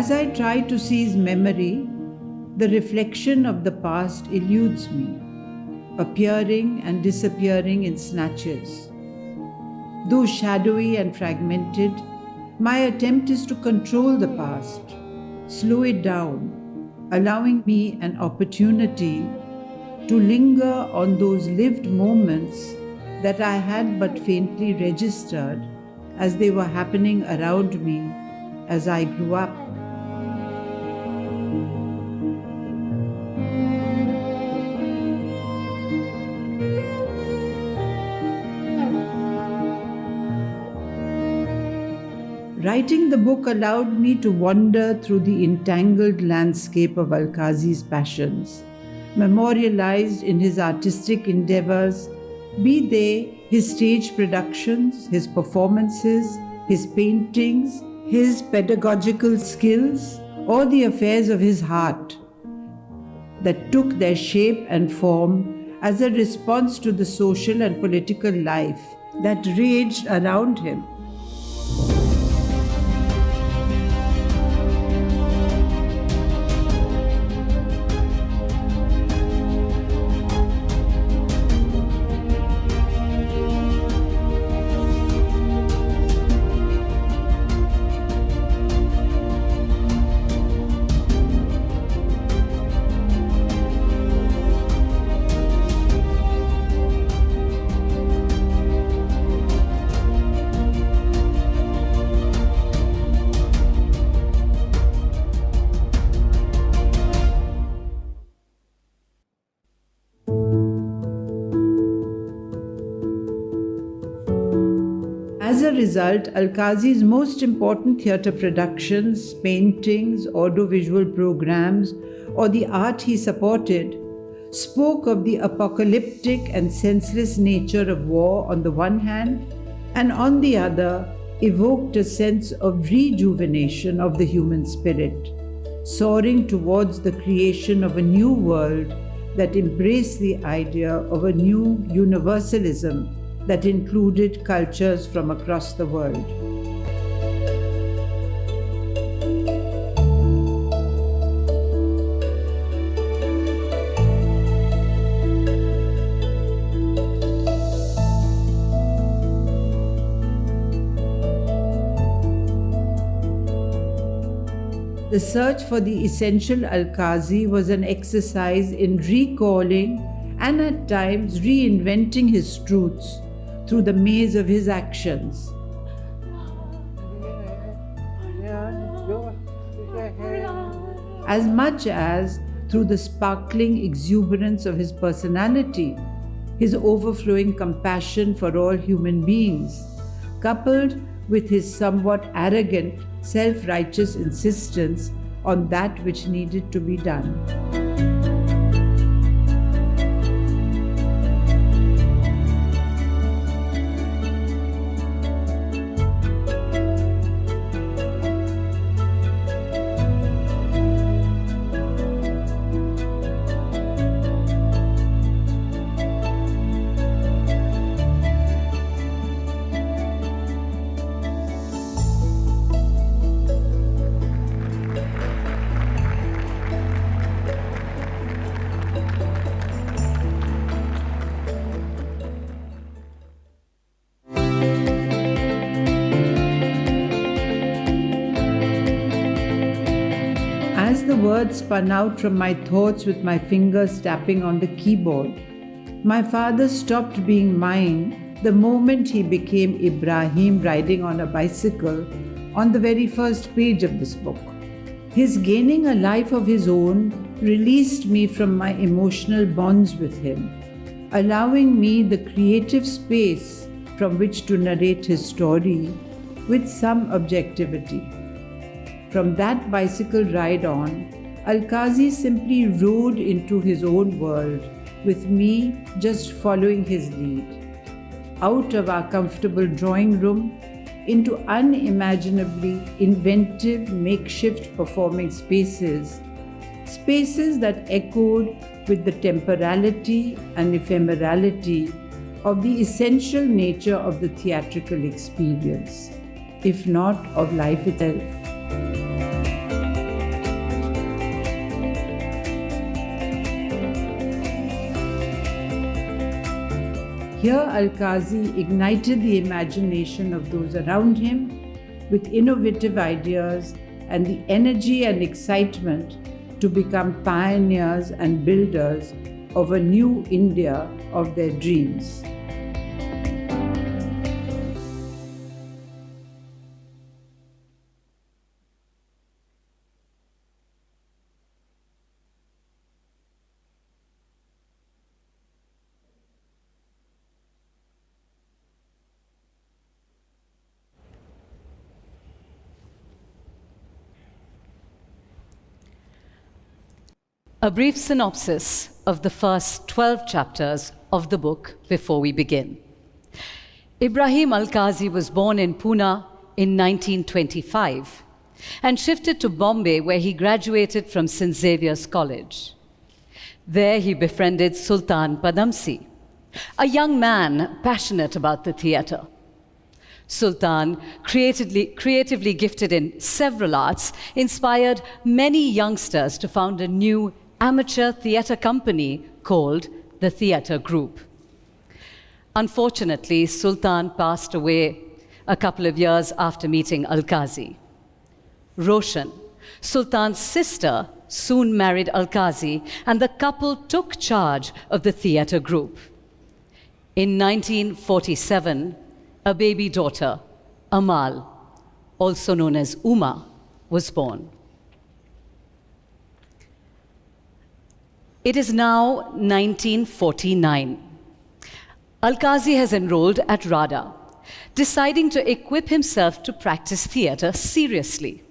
As I try to seize memory, the reflection of the past eludes me, appearing and disappearing in snatches. Though shadowy and fragmented, my attempt is to control the past, slow it down, allowing me an opportunity to linger on those lived moments that I had but faintly registered as they were happening around me as I grew up. Writing the book allowed me to wander through the entangled landscape of Alkazi's passions, memorialized in his artistic endeavors, be they his stage productions, his performances, his paintings, his pedagogical skills, or the affairs of his heart that took their shape and form as a response to the social and political life that raged around him. As a result, Alkazi's most important theatre productions, paintings, audiovisual programs, or the art he supported spoke of the apocalyptic and senseless nature of war on the one hand, and on the other, evoked a sense of rejuvenation of the human spirit, soaring towards the creation of a new world that embraced the idea of a new universalism that included cultures from across the world. The search for the essential Alkazi was an exercise in recalling and at times reinventing his truths through the maze of his actions. As much as through the sparkling exuberance of his personality, his overflowing compassion for all human beings, coupled with his somewhat arrogant, self-righteous insistence on that which needed to be done. As the words spun out from my thoughts with my fingers tapping on the keyboard, my father stopped being mine the moment he became Ebrahim riding on a bicycle on the very first page of this book. His gaining a life of his own released me from my emotional bonds with him, allowing me the creative space from which to narrate his story with some objectivity. From that bicycle ride on, Alkazi simply rode into his own world, with me just following his lead. Out of our comfortable drawing room, into unimaginably inventive makeshift performing spaces, spaces that echoed with the temporality and ephemerality of the essential nature of the theatrical experience, if not of life itself. Here, Alkazi ignited the imagination of those around him with innovative ideas and the energy and excitement to become pioneers and builders of a new India of their dreams. A brief synopsis of the first 12 chapters of the book before we begin. Ebrahim Alkazi was born in Pune in 1925 and shifted to Bombay, where he graduated from St. Xavier's College. There he befriended Sultan Padamsee, a young man passionate about the theatre. Sultan, creatively gifted in several arts, inspired many youngsters to found a new amateur theatre company called the Theatre Group. Unfortunately, Sultan passed away a couple of years after meeting Alkazi. Roshan, Sultan's sister, soon married Alkazi, and the couple took charge of the Theatre Group. In 1947, a baby daughter, Amal, also known as Uma, was born. It is now 1949. Alkazi has enrolled at RADA, deciding to equip himself to practice theatre seriously.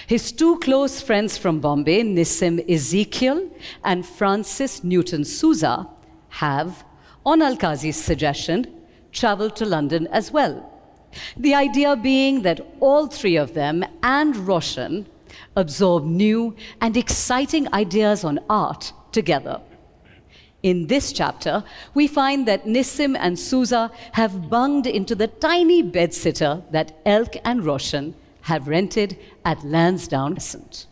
His two close friends from Bombay, Nissim Ezekiel and Francis Newton Souza, have, on Alkazi's suggestion, traveled to London as well. The idea being that all three of them and Roshan absorb new and exciting ideas on art together. In this chapter, we find that Nissim and Souza have bunged into the tiny bedsitter that Elk and Roshan have rented at Lansdowne Crescent.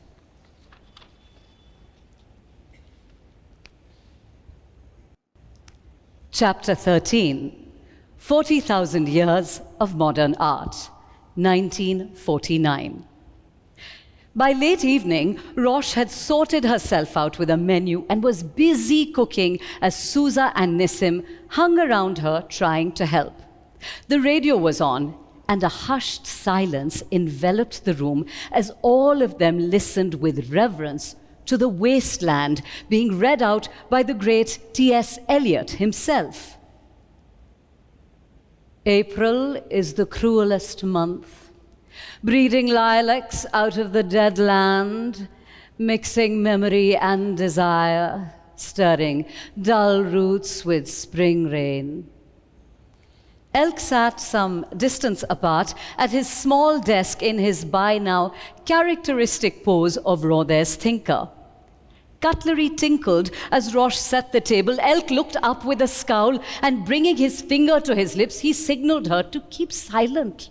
Chapter 13, 40,000 Years of Modern Art, 1949. By late evening, Rosh had sorted herself out with a menu and was busy cooking as Souza and Nissim hung around her trying to help. The radio was on, and a hushed silence enveloped the room as all of them listened with reverence to The Wasteland being read out by the great T.S. Eliot himself. April is the cruelest month, breeding lilacs out of the dead land, mixing memory and desire, stirring dull roots with spring rain. Elk sat some distance apart at his small desk in his by now characteristic pose of Rodin's thinker. Cutlery tinkled as Rosh set the table. Elk looked up with a scowl, and bringing his finger to his lips, he signaled her to keep silent.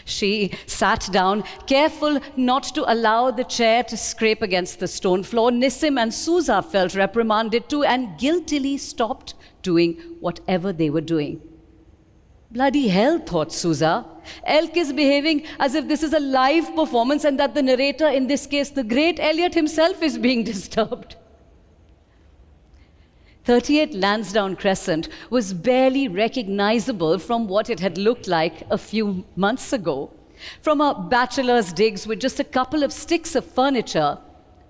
She sat down, careful not to allow the chair to scrape against the stone floor. Nissim and Souza felt reprimanded too and guiltily stopped doing whatever they were doing. Bloody hell, thought Souza. Elk is behaving as if this is a live performance and that the narrator, in this case the great Eliot himself, is being disturbed. 38 Lansdowne Crescent was barely recognizable from what it had looked like a few months ago. From a bachelor's digs with just a couple of sticks of furniture,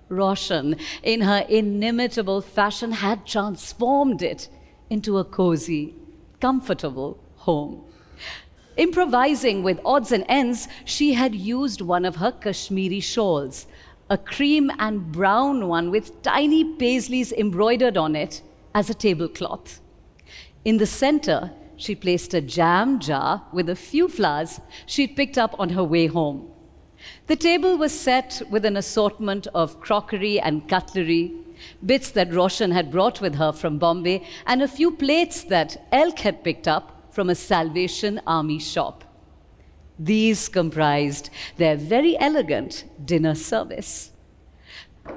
Roshan, in her inimitable fashion, had transformed it into a cozy, comfortable home. Improvising with odds and ends, she had used one of her Kashmiri shawls, a cream and brown one with tiny paisleys embroidered on it, as a tablecloth. In the center, she placed a jam jar with a few flowers she'd picked up on her way home. The table was set with an assortment of crockery and cutlery, bits that Roshan had brought with her from Bombay, and a few plates that Elk had picked up from a Salvation Army shop. These comprised their very elegant dinner service.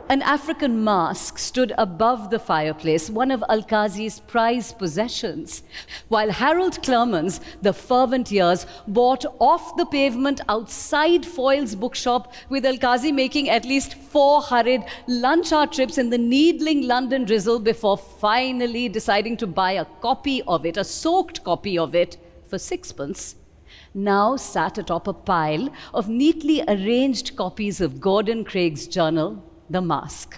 An African mask stood above the fireplace, one of Alkazi's prized possessions, while Harold Clermans, the fervent years, bought off the pavement outside Foyle's bookshop, with Alkazi making at least 4 hurried lunch hour trips in the needling London drizzle before finally deciding to buy a copy of it, a soaked copy of it, for 6pence. Now sat atop a pile of neatly arranged copies of Gordon Craig's journal, The Mask.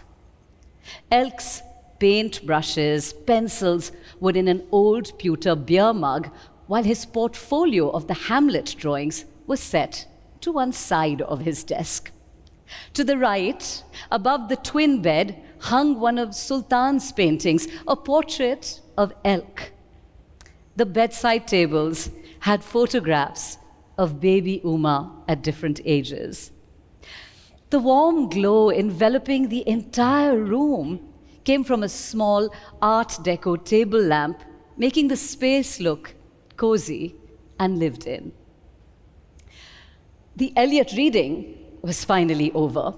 Elk's paint brushes, pencils were in an old pewter beer mug, while his portfolio of the Hamlet drawings was set to one side of his desk. To the right, above the twin bed, hung one of Sultan's paintings, a portrait of Elk. The bedside tables had photographs of baby Uma at different ages. The warm glow enveloping the entire room came from a small Art Deco table lamp, making the space look cozy and lived in. The Eliot reading was finally over.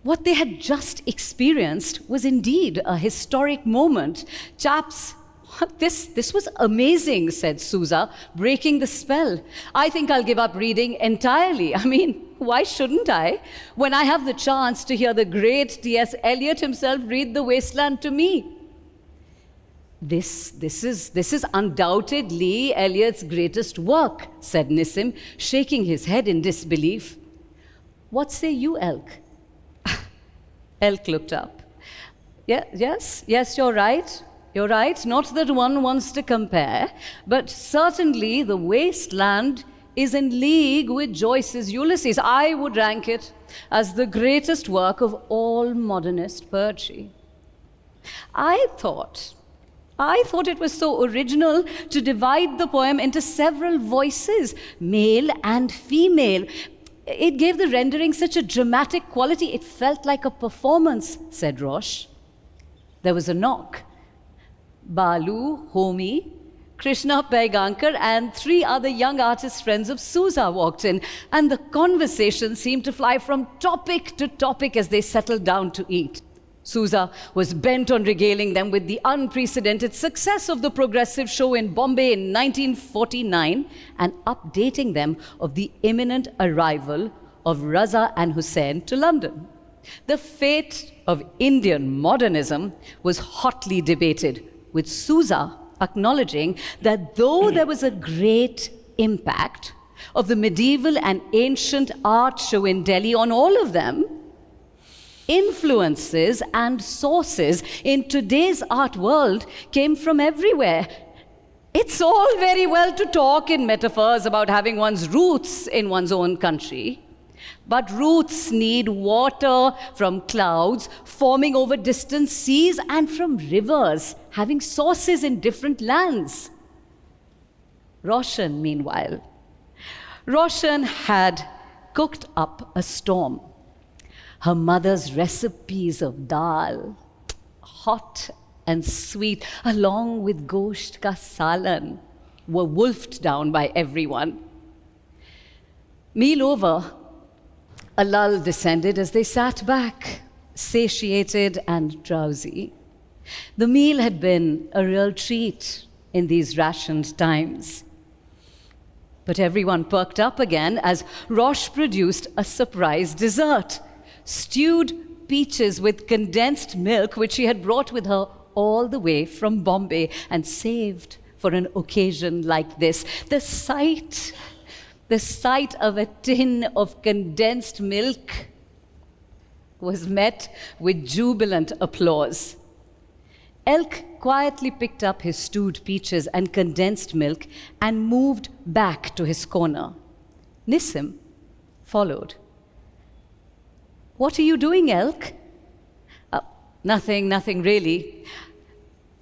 What they had just experienced was indeed a historic moment. Chaps, this was amazing, said Sousa, breaking the spell. I think I'll give up reading entirely. I mean, why shouldn't I? When I have the chance to hear the great T.S. Eliot himself read The Wasteland to me. This is undoubtedly Eliot's greatest work, said Nissim, shaking his head in disbelief. What say you, Elk? Elk looked up. Yes, you're right. You're right, not that one wants to compare, but certainly The Wasteland is in league with Joyce's Ulysses. I would rank it as the greatest work of all modernist poetry. I thought it was so original to divide the poem into several voices, male and female. It gave the rendering such a dramatic quality. It felt like a performance, said Rosh. There was a knock. Balu, Homi, Krishna Paigankar, and 3 other young artist friends of Sousa walked in, and the conversation seemed to fly from topic to topic as they settled down to eat. Sousa was bent on regaling them with the unprecedented success of the Progressive show in Bombay in 1949 and updating them of the imminent arrival of Raza and Hussain to London. The fate of Indian modernism was hotly debated, with Sousa acknowledging that though there was a great impact of the medieval and ancient art show in Delhi on all of them, influences and sources in today's art world came from everywhere. It's all very well to talk in metaphors about having one's roots in one's own country, but roots need water from clouds forming over distant seas and from rivers having sources in different lands. Roshan, meanwhile, had cooked up a storm. Her mother's recipes of dal, hot and sweet, along with gosht ka salan, were wolfed down by everyone. Meal over, a lull descended as they sat back, satiated and drowsy. The meal had been a real treat in these rationed times. But everyone perked up again as Rosh produced a surprise dessert, stewed peaches with condensed milk, which she had brought with her all the way from Bombay and saved for an occasion like this. The sight of a tin of condensed milk was met with jubilant applause. Elk quietly picked up his stewed peaches and condensed milk and moved back to his corner. Nissim followed. What are you doing, Elk? Nothing really.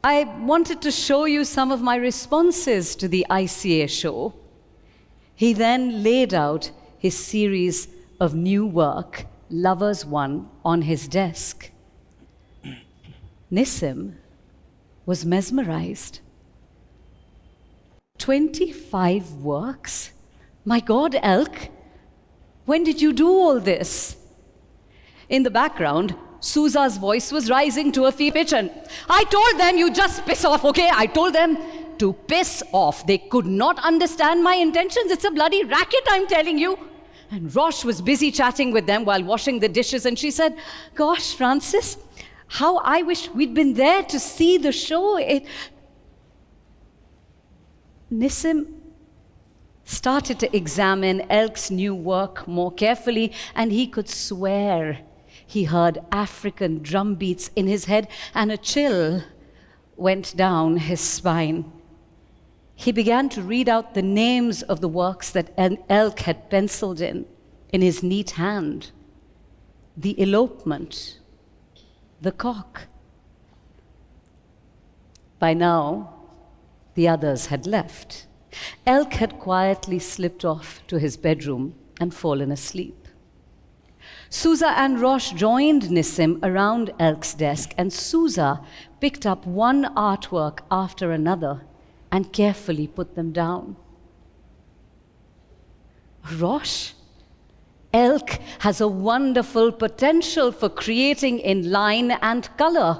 I wanted to show you some of my responses to the ICA show. He then laid out his series of new work, Lovers One, on his desk. Nissim was mesmerized. 25 works? My God, Elk, when did you do all this? In the background, Sousa's voice was rising to a fever pitch, and I told them, you just piss off, okay? I told them to piss off. They could not understand my intentions. It's a bloody racket, I'm telling you. And Rosh was busy chatting with them while washing the dishes, and she said, gosh, Francis, how I wish we'd been there to see the show. Nissim started to examine Elk's new work more carefully, and he could swear he heard African drum beats in his head, and a chill went down his spine. He began to read out the names of the works that Elk had penciled in his neat hand. The Elopement, The Cock. By now, the others had left. Elk had quietly slipped off to his bedroom and fallen asleep. Sousa and Rosh joined Nissim around Elk's desk, and Sousa picked up one artwork after another and carefully put them down. Rosh, Elk has a wonderful potential for creating in line and color.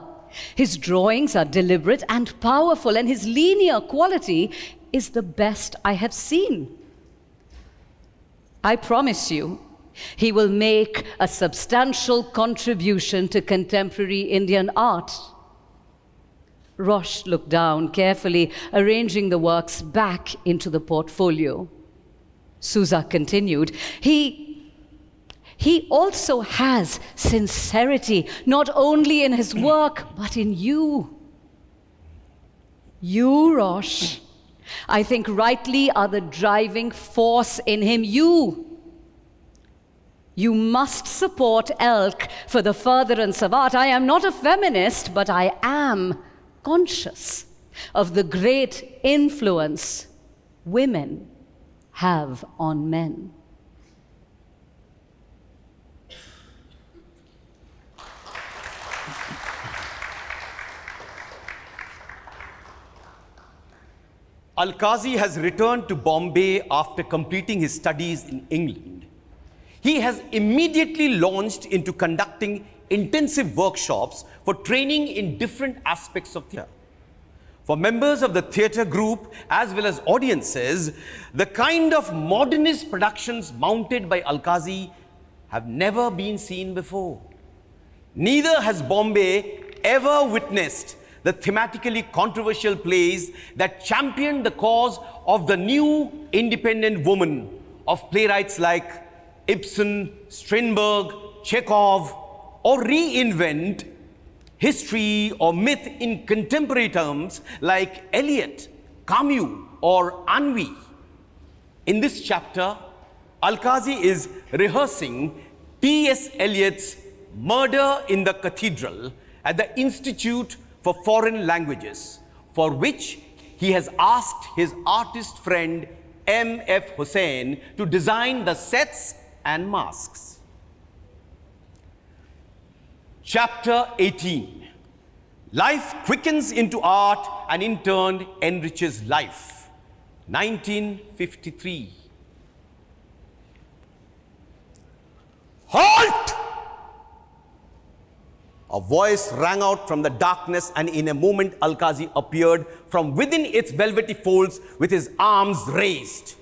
His drawings are deliberate and powerful, and his linear quality is the best I have seen. I promise you, he will make a substantial contribution to contemporary Indian art. Rosh looked down, carefully arranging the works back into the portfolio. Sousa continued, He also has sincerity, not only in his work, but in you. You, Rosh, I think rightly are the driving force in him. You must support Elk for the furtherance of art. I am not a feminist, but I am conscious of the great influence women have on men. Alkazi has returned to Bombay after completing his studies in England. He has immediately launched into conducting intensive workshops for training in different aspects of theatre. For members of the theatre group as well as audiences, the kind of modernist productions mounted by Alkazi have never been seen before. Neither has Bombay ever witnessed the thematically controversial plays that championed the cause of the new independent woman of playwrights like Ibsen, Strindberg, Chekhov, or reinvent history or myth in contemporary terms like Eliot, Camus, or Ennui. In this chapter, Alkazi is rehearsing T.S. Eliot's Murder in the Cathedral at the Institute for Foreign Languages, for which he has asked his artist friend M.F. Hussain to design the sets and masks. Chapter 18. Life quickens into art and in turn enriches life. 1953. Halt! A voice rang out from the darkness, and in a moment Alkazi appeared from within its velvety folds with his arms raised.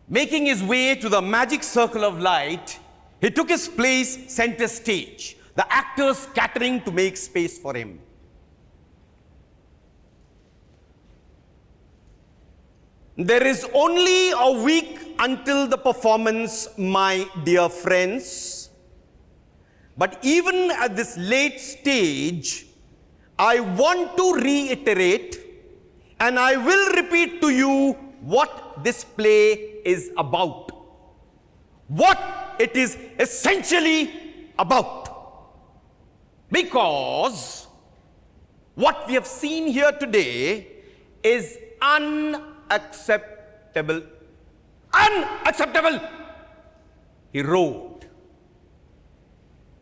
Making his way to the magic circle of light, he took his place center stage, the actors scattering to make space for him. There is only a week until the performance, my dear friends. But even at this late stage, I want to reiterate, and I will repeat to you what this play is about. What it is essentially about. Because what we have seen here today is unacceptable. Unacceptable! He roared.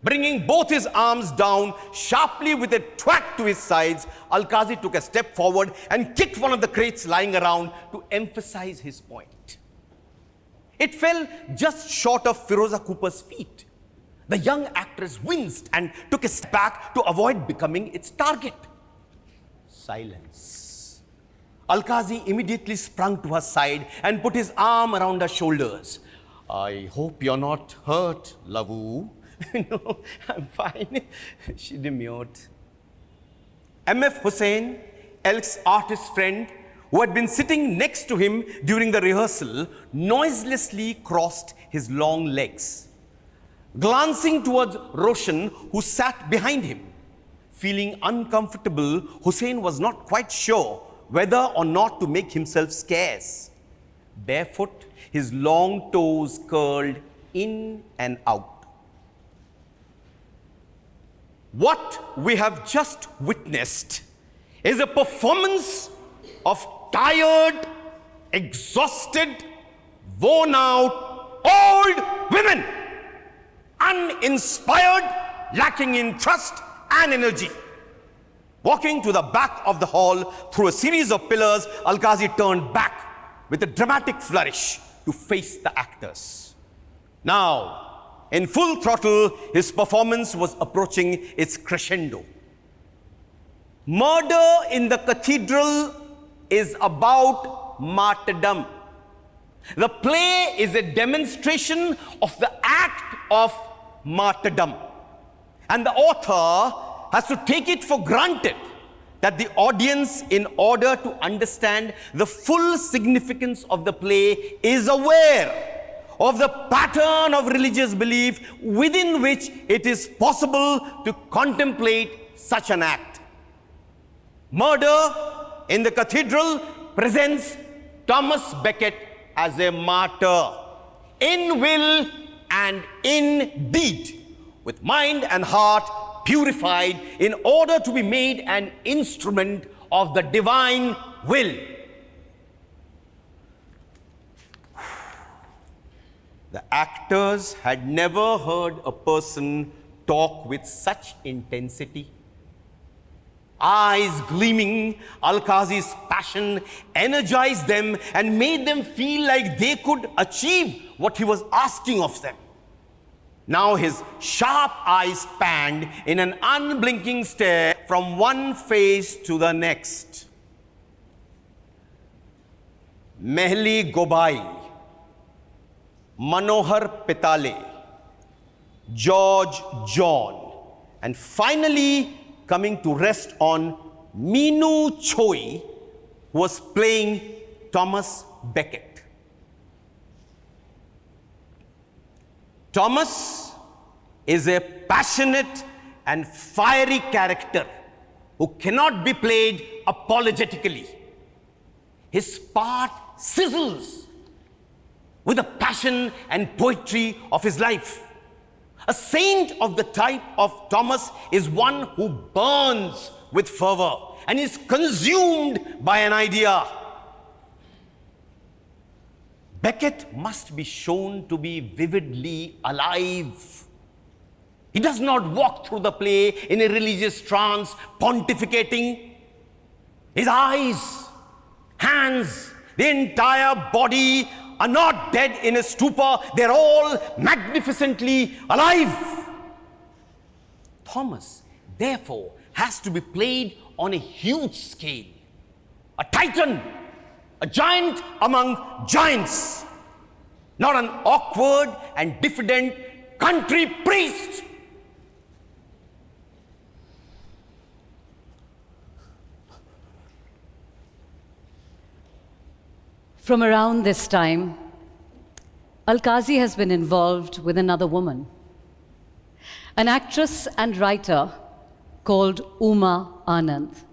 Bringing both his arms down sharply with a thwack to his sides, Alkazi took a step forward and kicked one of the crates lying around to emphasize his point. It fell just short of Firoza Cooper's feet. The young actress winced and took a step back to avoid becoming its target. Silence. Alkazi immediately sprung to her side and put his arm around her shoulders. I hope you're not hurt, Lavu. No, I'm fine, she demurred. M.F. Hussain, Elk's artist friend, who had been sitting next to him during the rehearsal, noiselessly crossed his long legs. Glancing towards Roshan, who sat behind him, feeling uncomfortable, Hussain was not quite sure whether or not to make himself scarce. Barefoot, his long toes curled in and out. What we have just witnessed is a performance of tired, exhausted, worn out, old women, uninspired, lacking in trust and energy. Walking to the back of the hall through a series of pillars, Alkazi turned back with a dramatic flourish to face the actors. Now, in full throttle, his performance was approaching its crescendo. Murder in the Cathedral is about martyrdom. The play is a demonstration of the act of martyrdom. And the author has to take it for granted that the audience, in order to understand the full significance of the play, is aware of the pattern of religious belief within which it is possible to contemplate such an act. Murder in the Cathedral presents Thomas Becket as a martyr, in will and in deed, with mind and heart purified in order to be made an instrument of the divine will. The actors had never heard a person talk with such intensity. Eyes gleaming, Alkazi's passion energized them and made them feel like they could achieve what he was asking of them. Now his sharp eyes panned in an unblinking stare from one face to the next. Mehli Gobai, Manohar Pitale, George John, and finally coming to rest on Minu Choi, who was playing Thomas Becket. Thomas is a passionate and fiery character who cannot be played apologetically. His part sizzles with the passion and poetry of his life. A saint of the type of Thomas is one who burns with fervor and is consumed by an idea. Becket must be shown to be vividly alive. He does not walk through the play in a religious trance, pontificating. His eyes, hands, the entire body are not dead in a stupor. They're all magnificently alive. Thomas, therefore, has to be played on a huge scale. A titan, a giant among giants, not an awkward and diffident country priest. From around this time, Alkazi has been involved with another woman, an actress and writer called Uma Anand.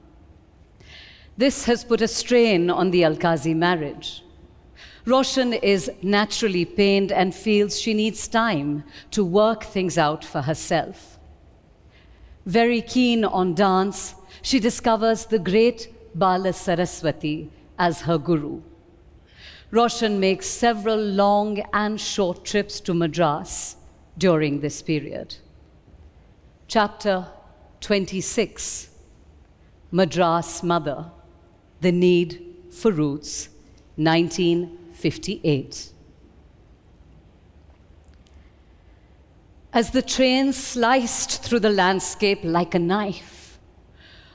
This has put a strain on the Alkazi marriage. Roshan is naturally pained and feels she needs time to work things out for herself. Very keen on dance, she discovers the great Bala Saraswati as her guru. Roshan makes several long and short trips to Madras during this period. Chapter 26, Madras Mother, The Need for Roots, 1958. As the train sliced through the landscape like a knife,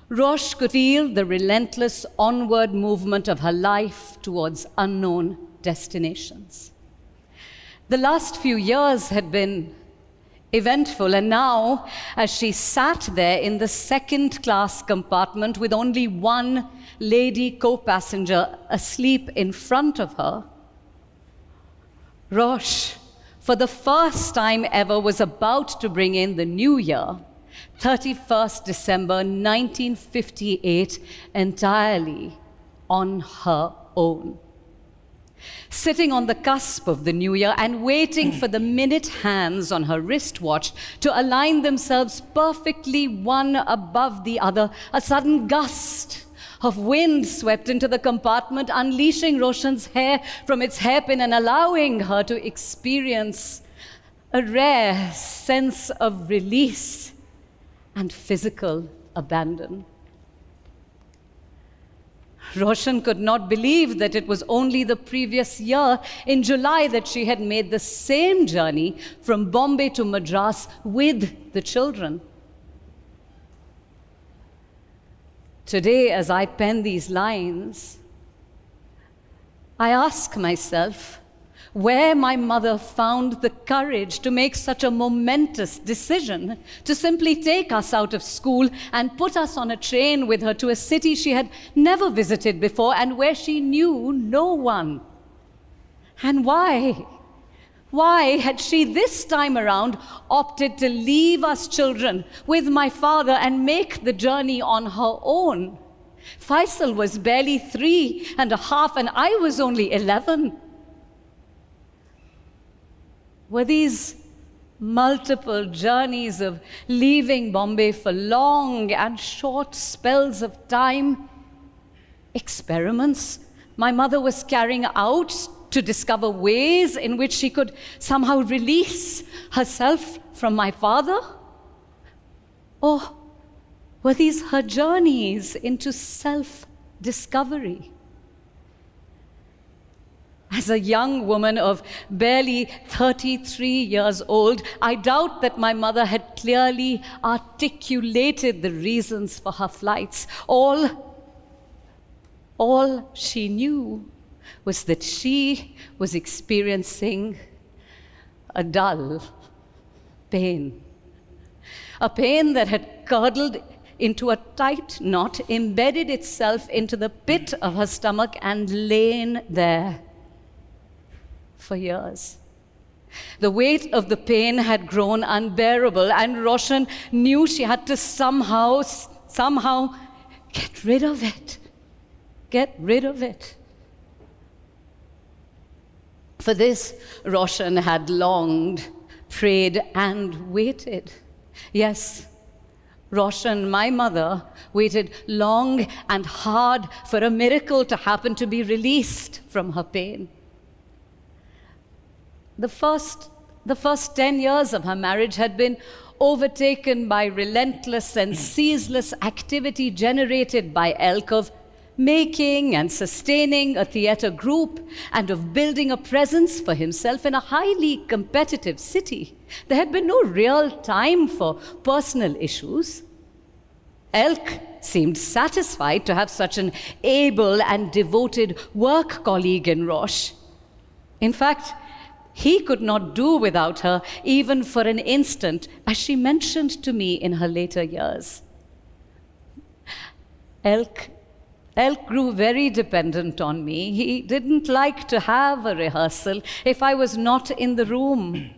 Rosh could feel the relentless onward movement of her life towards unknown destinations. The last few years had been eventful, and now, as she sat there in the second-class compartment with only one lady co-passenger asleep in front of her, Rosh, for the first time ever, was about to bring in the new year, 31st December 1958, entirely on her own. Sitting on the cusp of the new year and waiting for the minute hands on her wristwatch to align themselves perfectly one above the other, a sudden gust of wind swept into the compartment, unleashing Roshan's hair from its hairpin and allowing her to experience a rare sense of release and physical abandon. Roshan could not believe that it was only the previous year, in July, that she had made the same journey from Bombay to Madras with the children. Today, as I pen these lines, I ask myself where my mother found the courage to make such a momentous decision to simply take us out of school and put us on a train with her to a city she had never visited before and where she knew no one. And why? Why had she this time around opted to leave us children with my father and make the journey on her own? Faisal was barely 3.5 and I was only 11. Were these multiple journeys of leaving Bombay for long and short spells of time experiments my mother was carrying out to discover ways in which she could somehow release herself from my father? Or were these her journeys into self-discovery? As a young woman of barely 33 years old, I doubt that my mother had clearly articulated the reasons for her flights. All she knew was that she was experiencing a dull pain. A pain that had curdled into a tight knot, embedded itself into the pit of her stomach and lain there for years. The weight of the pain had grown unbearable, and Roshan knew she had to somehow get rid of it. Get rid of it. For this, Roshan had longed, prayed, and waited. Yes, Roshan, my mother, waited long and hard for a miracle to happen, to be released from her pain. The first 10 years of her marriage had been overtaken by relentless and ceaseless activity generated by Elk of making and sustaining a theatre group and of building a presence for himself in a highly competitive city. There had been no real time for personal issues. Elk seemed satisfied to have such an able and devoted work colleague in Rosh. In fact, he could not do without her even for an instant, as she mentioned to me in her later years. Elk grew very dependent on me. He didn't like to have a rehearsal if I was not in the room.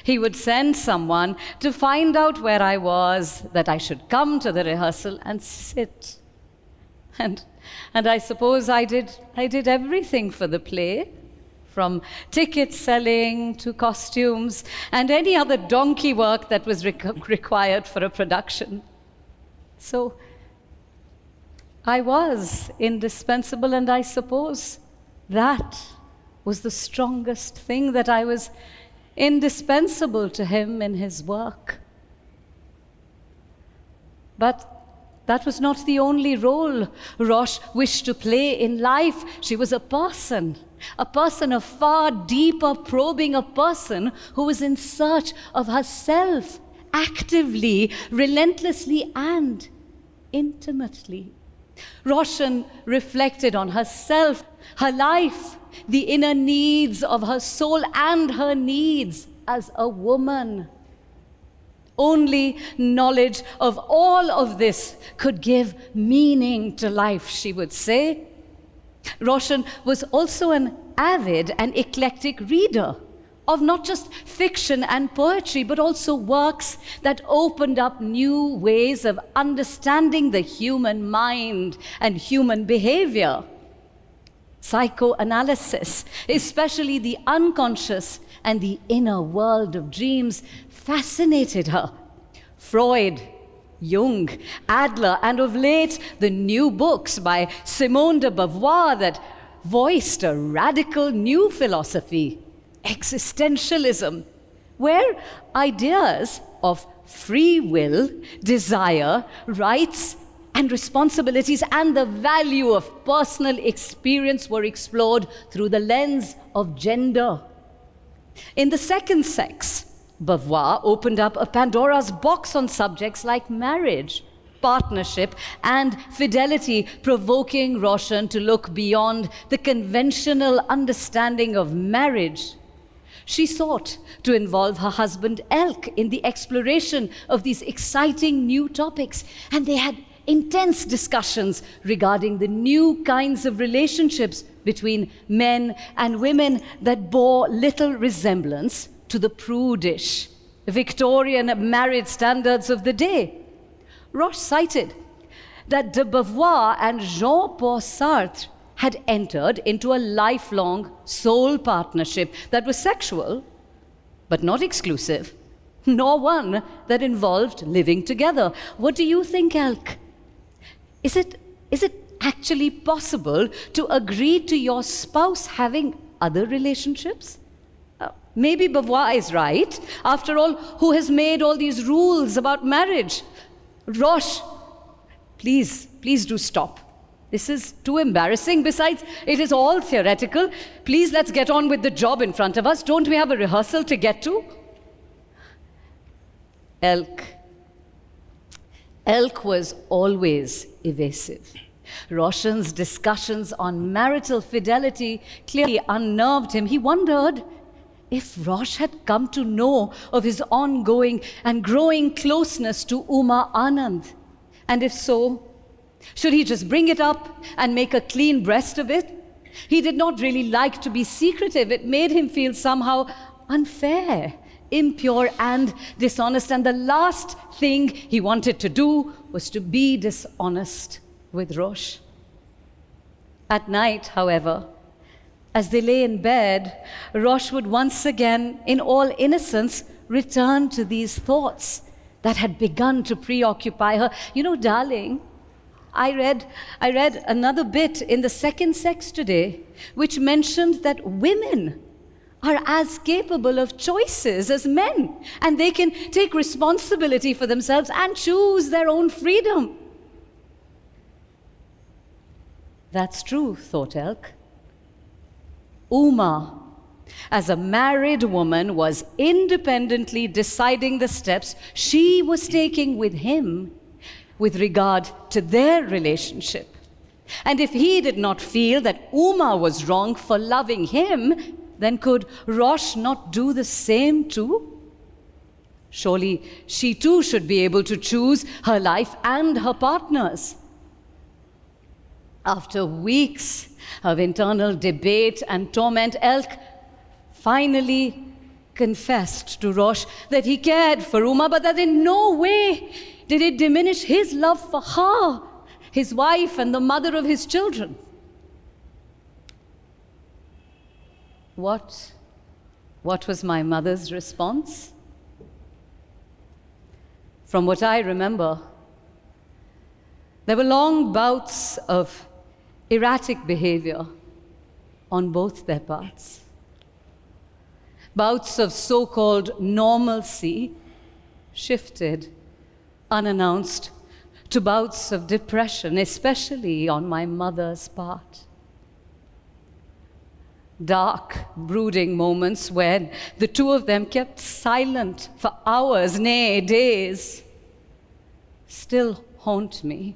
He would send someone to find out where I was, that I should come to the rehearsal and sit. And I suppose I did everything for the play, from ticket selling to costumes and any other donkey work that was required for a production. So I was indispensable, and I suppose that was the strongest thing, that I was indispensable to him in his work. But that was not the only role Rosh wished to play in life. She was a person of far deeper probing, a person who was in search of herself, actively, relentlessly, and intimately. Roshan reflected on herself, her life, the inner needs of her soul and her needs as a woman. Only knowledge of all of this could give meaning to life, she would say. Roshan was also an avid and eclectic reader of not just fiction and poetry, but also works that opened up new ways of understanding the human mind and human behavior. Psychoanalysis, especially the unconscious and the inner world of dreams, fascinated her. Freud, Jung, Adler, and of late, the new books by Simone de Beauvoir that voiced a radical new philosophy, existentialism, where ideas of free will, desire, rights, and responsibilities, and the value of personal experience were explored through the lens of gender. In The Second Sex, Beauvoir opened up a Pandora's box on subjects like marriage, partnership, and fidelity, provoking Roshan to look beyond the conventional understanding of marriage. She sought to involve her husband Elk in the exploration of these exciting new topics, and they had intense discussions regarding the new kinds of relationships between men and women that bore little resemblance to the prudish, Victorian marriage standards of the day. Roche cited that de Beauvoir and Jean-Paul Sartre had entered into a lifelong soul partnership that was sexual, but not exclusive, nor one that involved living together. What do you think, Elk? Is it actually possible to agree to your spouse having other relationships? Maybe Beauvoir is right. After all, who has made all these rules about marriage? Roche, please do stop. This is too embarrassing. Besides, it is all theoretical. Please, let's get on with the job in front of us. Don't we have a rehearsal to get to? Elk was always evasive. Roshan's discussions on marital fidelity clearly unnerved him. He wondered if Rosh had come to know of his ongoing and growing closeness to Uma Anand. And if so, should he just bring it up and make a clean breast of it? He did not really like to be secretive. It made him feel somehow unfair, impure, and dishonest. And the last thing he wanted to do was to be dishonest with Rosh. At night, however, as they lay in bed, Rosh would once again, in all innocence, return to these thoughts that had begun to preoccupy her. You know, darling, I read another bit in The Second Sex today, which mentioned that women are as capable of choices as men, and they can take responsibility for themselves and choose their own freedom. That's true, thought Elk. Uma, as a married woman, was independently deciding the steps she was taking with him with regard to their relationship. And if he did not feel that Uma was wrong for loving him, then could Rosh not do the same too? Surely she too should be able to choose her life and her partners. After weeks of internal debate and torment, Elk finally confessed to Rosh that he cared for Uma, but that in no way did it diminish his love for her, his wife and the mother of his children. What was my mother's response? From what I remember, there were long bouts of erratic behavior on both their parts. Bouts of so-called normalcy shifted, unannounced, to bouts of depression, especially on my mother's part. Dark, brooding moments when the two of them kept silent for hours, nay, days, still haunt me.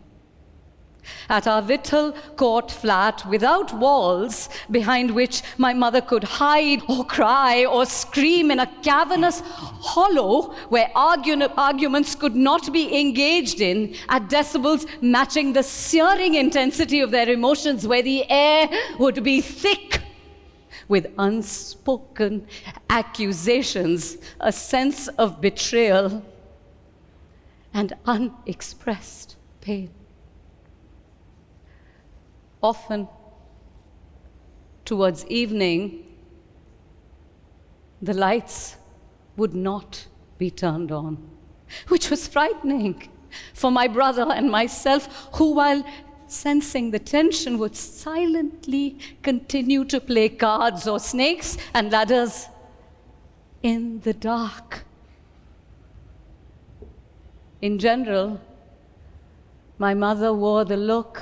At our Vittal Court flat, without walls behind which my mother could hide or cry or scream, in a cavernous hollow where arguments could not be engaged in at decibels matching the searing intensity of their emotions, where the air would be thick with unspoken accusations, a sense of betrayal, and unexpressed pain. Often, towards evening, the lights would not be turned on, which was frightening for my brother and myself, who, while sensing the tension, would silently continue to play cards or snakes and ladders in the dark. In general, my mother wore the look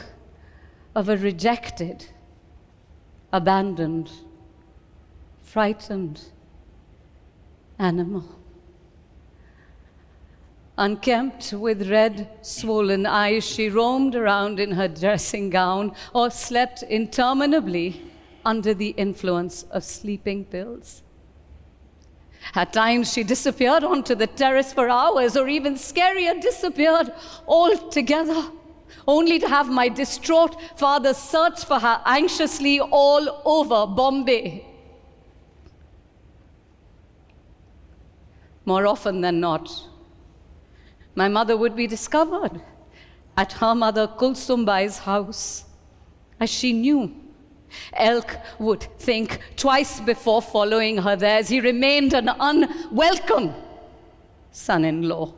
of a rejected, abandoned, frightened animal. Unkempt, with red, swollen eyes, she roamed around in her dressing gown or slept interminably under the influence of sleeping pills. At times, she disappeared onto the terrace for hours, or even scarier, disappeared altogether, only to have my distraught father search for her anxiously all over Bombay. More often than not, my mother would be discovered at her mother Kulsumbai's house, as she knew Elk would think twice before following her there, as he remained an unwelcome son-in-law.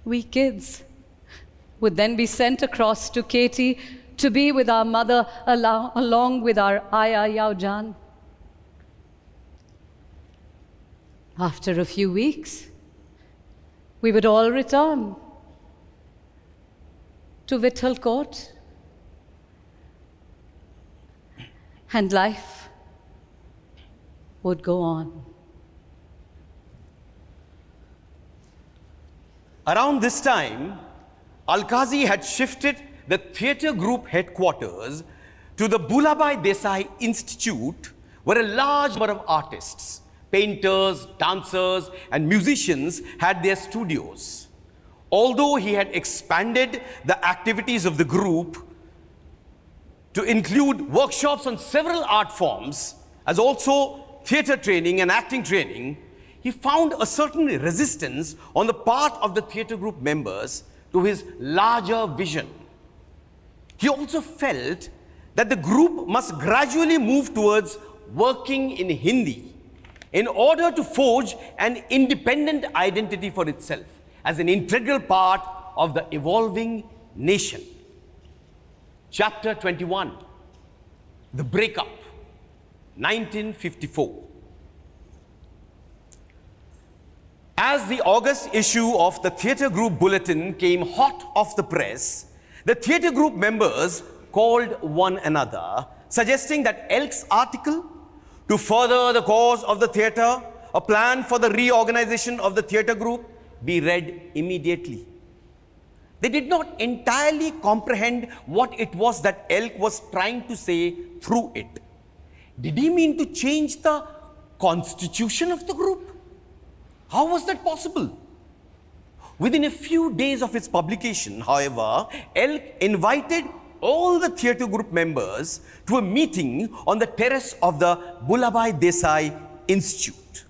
We kids would then be sent across to Katie to be with our mother along with our Aya Yaujan. After a few weeks, we would all return to Vittal Court, and life would go on. Around this time, Alkazi had shifted the theatre group headquarters to the Bhulabhai Desai Institute, where a large number of artists, painters, dancers, and musicians had their studios. Although he had expanded the activities of the group to include workshops on several art forms, as also theatre training and acting training, he found a certain resistance on the part of the theatre group members to his larger vision. He also felt that the group must gradually move towards working in Hindi in order to forge an independent identity for itself as an integral part of the evolving nation. Chapter 21, The Breakup, 1954. As the August issue of the Theatre Group Bulletin came hot off the press, the theatre group members called one another, suggesting that Elk's article, to further the cause of the theatre, a plan for the reorganization of the theatre group, be read immediately. They did not entirely comprehend what it was that Elk was trying to say through it. Did he mean to change the constitution of the group? How was that possible? Within a few days of its publication, however, Elk invited all the theatre group members to a meeting on the terrace of the Bhulabhai Desai Institute.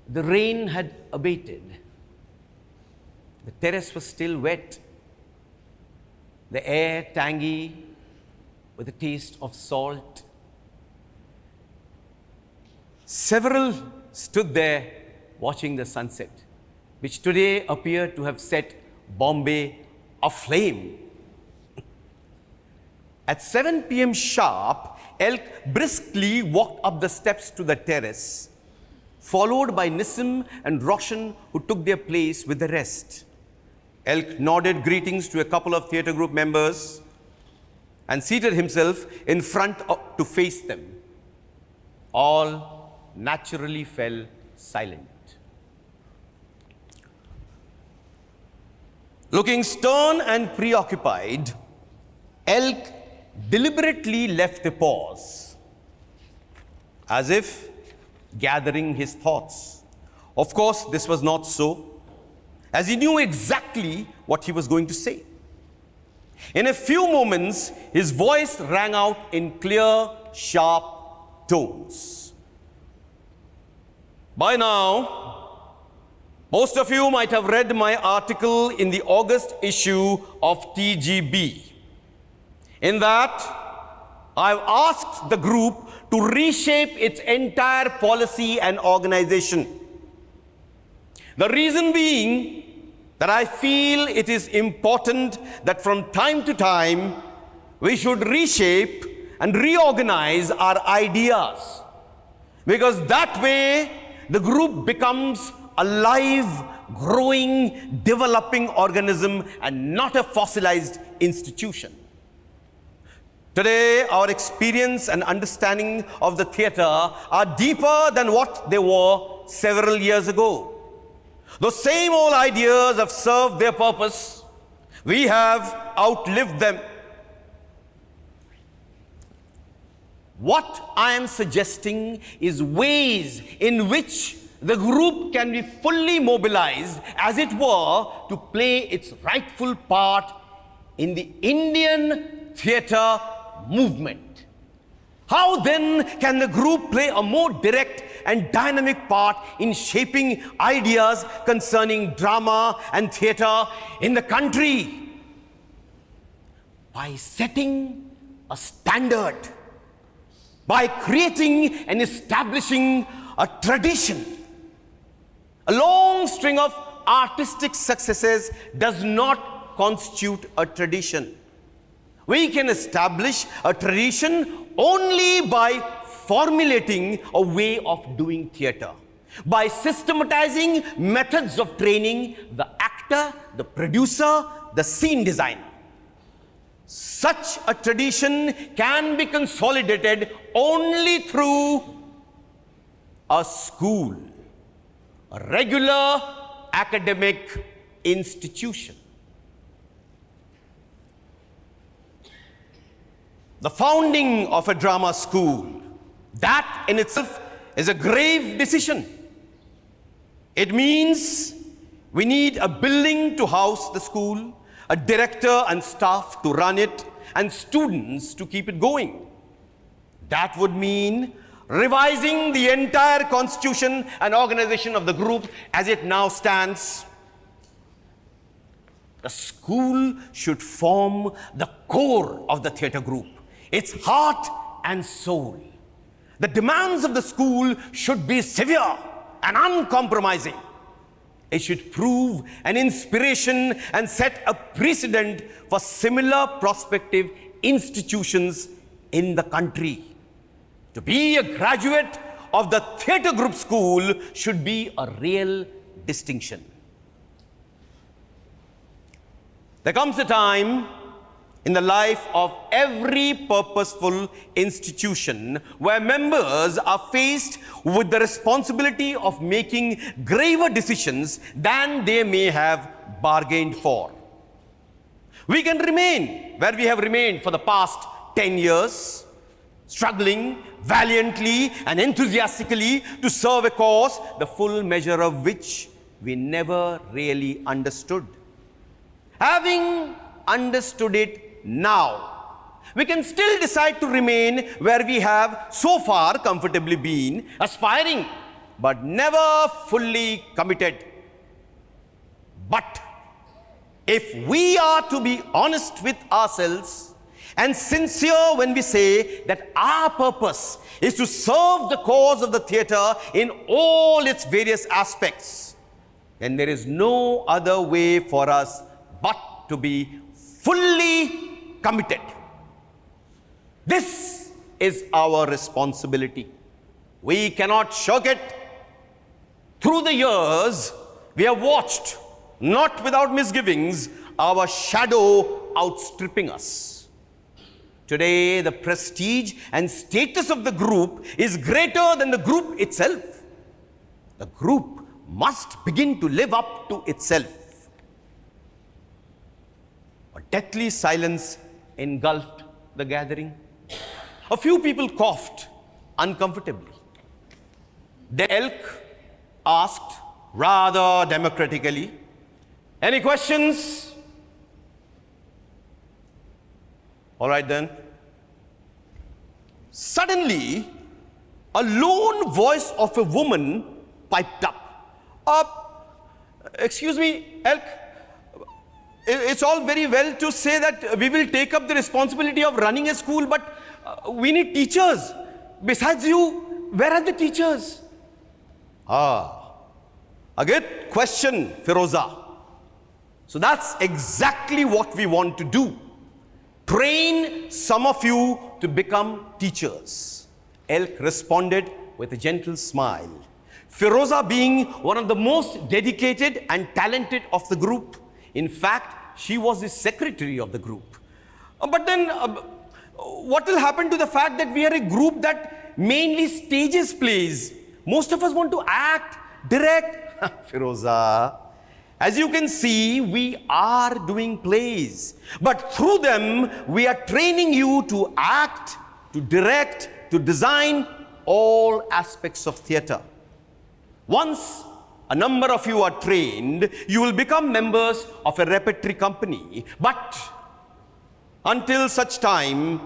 The rain had abated. The terrace was still wet. The air tangy with a taste of salt. Several stood there watching the sunset, which today appeared to have set Bombay aflame. At 7 p.m. sharp, Elk briskly walked up the steps to the terrace. followed by Nissim and Roshan, who took their place with the rest. Elk nodded greetings to a couple of theatre group members and seated himself in front to face them. All naturally fell silent. Looking stern and preoccupied, Elk deliberately left a pause, as if gathering his thoughts. Of course, this was not so, as he knew exactly what he was going to say. In a few moments, his voice rang out in clear, sharp tones. By now, most of you might have read my article in the August issue of TGB. In that, I've asked the group to reshape its entire policy and organization. The reason being that I feel it is important that from time to time we should reshape and reorganize our ideas, because that way the group becomes a live, growing, developing organism and not a fossilized institution. Today, our experience and understanding of the theatre are deeper than what they were several years ago. Those same old ideas have served their purpose. We have outlived them. What I am suggesting is ways in which the group can be fully mobilized, as it were, to play its rightful part in the Indian theatre movement. How then can the group play a more direct and dynamic part in shaping ideas concerning drama and theatre in the country? By setting a standard, by creating and establishing a tradition. A long string of artistic successes does not constitute a tradition. We can establish a tradition only by formulating a way of doing theatre, by systematizing methods of training the actor, the producer, the scene designer. Such a tradition can be consolidated only through a school, a regular academic institution. The founding of a drama school, that in itself is a grave decision. It means we need a building to house the school, a director and staff to run it, and students to keep it going. That would mean revising the entire constitution and organization of the group as it now stands. The school should form the core of the theatre group, its heart and soul. The demands of the school should be severe and uncompromising. It should prove an inspiration and set a precedent for similar prospective institutions in the country. To be a graduate of the theatre group school should be a real distinction. There comes a time in the life of every purposeful institution where members are faced with the responsibility of making graver decisions than they may have bargained for. We can remain where we have remained for the past 10 years, struggling valiantly and enthusiastically to serve a cause, the full measure of which we never really understood. Having understood it now, we can still decide to remain where we have so far comfortably been, aspiring but never fully committed. But if we are to be honest with ourselves and sincere when we say that our purpose is to serve the cause of the theatre in all its various aspects, then there is no other way for us but to be fully committed. This is our responsibility. We cannot shirk it. Through the years, we have watched, not without misgivings, our shadow outstripping us. Today, the prestige and status of the group is greater than the group itself. The group must begin to live up to itself. A deathly silence engulfed the gathering. A few people coughed uncomfortably. The elk asked rather democratically, "Any questions?" All right then. Suddenly, a lone voice of a woman piped up. Excuse me, elk. It's all very well to say that we will take up the responsibility of running a school, but we need teachers. Besides you, where are the teachers? A good question, Firoza. So that's exactly what we want to do. Train some of you to become teachers. Elk responded with a gentle smile. Firoza being one of the most dedicated and talented of the group. In fact, she was the secretary of the group. But then, what will happen to the fact that we are a group that mainly stages plays? Most of us want to act, direct. Firoza, as you can see, we are doing plays. But through them, we are training you to act, to direct, to design all aspects of theatre. Once a number of you are trained, you will become members of a repertory company. But until such time,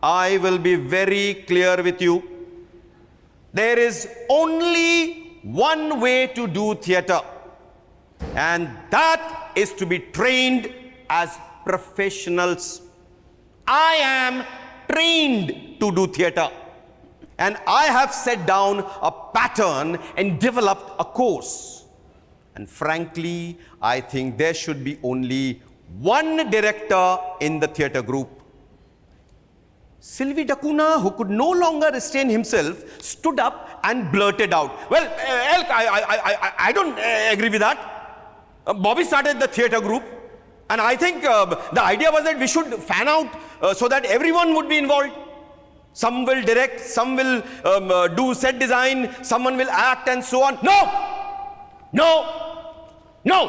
I will be very clear with you. There is only one way to do theatre, and that is to be trained as professionals. I am trained to do theatre, and I have set down a pattern and developed a course. And frankly, I think there should be only one director in the theatre group. Sylvie Dakuna, who could no longer restrain himself, stood up and blurted out, "Well, Elk, I don't agree with that. Bobby started the theatre group, and I think the idea was that we should fan out so that everyone would be involved. Some will direct, some will do set design, someone will act, and so on." No! No! No!